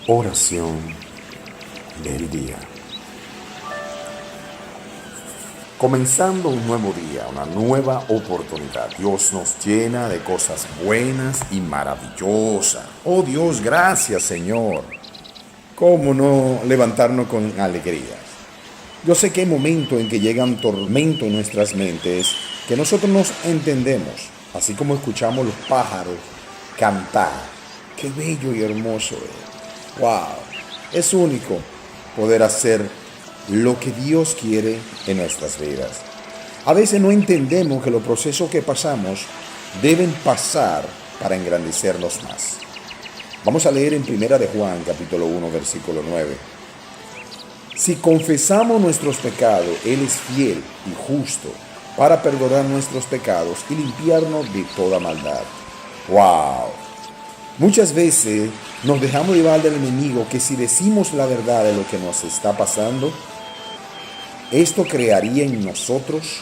Oración del día. Comenzando un nuevo día, una nueva oportunidad. Dios nos llena de cosas buenas y maravillosas. Oh Dios, gracias Señor. ¿Cómo no levantarnos con alegría? Yo sé que hay momentos en que llegan tormentos en nuestras mentes que nosotros no entendemos, así como escuchamos los pájaros cantar. Qué bello y hermoso es. ¡Wow! Es único poder hacer lo que Dios quiere en nuestras vidas. A veces no entendemos que los procesos que pasamos deben pasar para engrandecernos más. Vamos a leer en 1 de Juan, capítulo 1, versículo 9. Si confesamos nuestros pecados, Él es fiel y justo para perdonar nuestros pecados y limpiarnos de toda maldad. ¡Wow! Muchas veces nos dejamos llevar del enemigo que si decimos la verdad de lo que nos está pasando, esto crearía en nosotros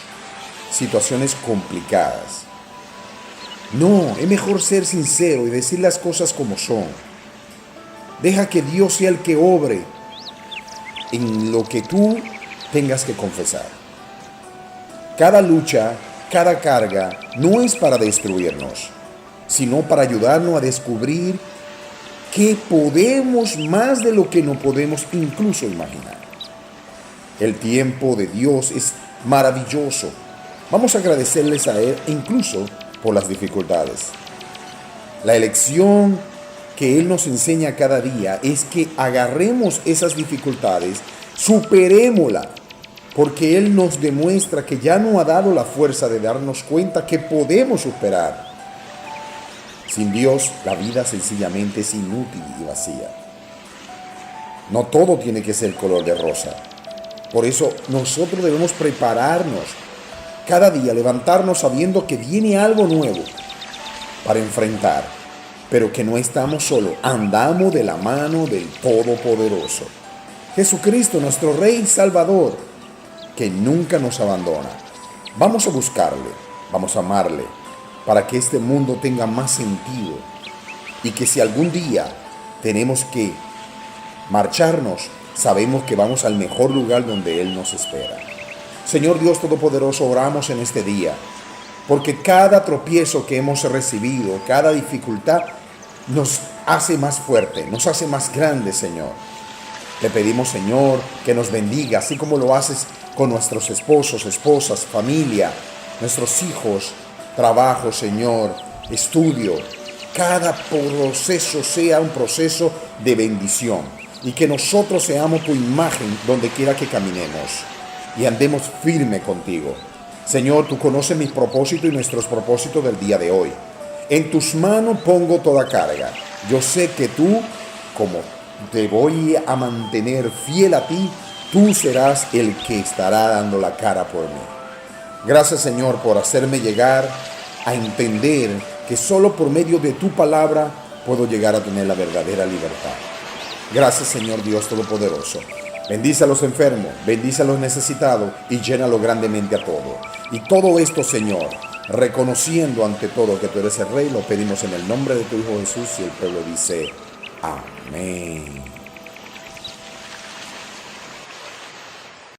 situaciones complicadas. No, es mejor ser sincero y decir las cosas como son. Deja que Dios sea el que obre en lo que tú tengas que confesar. Cada lucha, cada carga no es para destruirnos, sino para ayudarnos a descubrir que podemos más de lo que no podemos incluso imaginar. El tiempo de Dios es maravilloso. Vamos a agradecerles a Él incluso por las dificultades. La elección que Él nos enseña cada día es que agarremos esas dificultades, superémosla, porque Él nos demuestra que ya nos ha dado la fuerza de darnos cuenta que podemos superar. Sin Dios, la vida sencillamente es inútil y vacía. No todo tiene que ser color de rosa. Por eso nosotros debemos prepararnos cada día, levantarnos sabiendo que viene algo nuevo para enfrentar, pero que no estamos solos, andamos de la mano del Todopoderoso. Jesucristo, nuestro Rey y Salvador, que nunca nos abandona. Vamos a buscarle, vamos a amarle, para que este mundo tenga más sentido y que si algún día tenemos que marcharnos, sabemos que vamos al mejor lugar donde Él nos espera. Señor Dios Todopoderoso, oramos en este día, porque cada tropiezo que hemos recibido, cada dificultad, nos hace más fuerte, nos hace más grandes, Señor. Te pedimos, Señor, que nos bendiga, así como lo haces con nuestros esposos, esposas, familia, nuestros hijos, trabajo, Señor, estudio. Cada proceso sea un proceso de bendición y que nosotros seamos tu imagen donde quiera que caminemos y andemos firme contigo. Señor, tú conoces mis propósitos y nuestros propósitos del día de hoy. En tus manos pongo toda carga. Yo sé que tú, como te voy a mantener fiel a ti, tú serás el que estará dando la cara por mí. Gracias, Señor, por hacerme llegar a entender que solo por medio de tu palabra puedo llegar a tener la verdadera libertad. Gracias, Señor Dios Todopoderoso. Bendice a los enfermos, bendice a los necesitados y llénalo grandemente a todos. Y todo esto, Señor, reconociendo ante todo que tú eres el Rey, lo pedimos en el nombre de tu Hijo Jesús y el pueblo dice amén.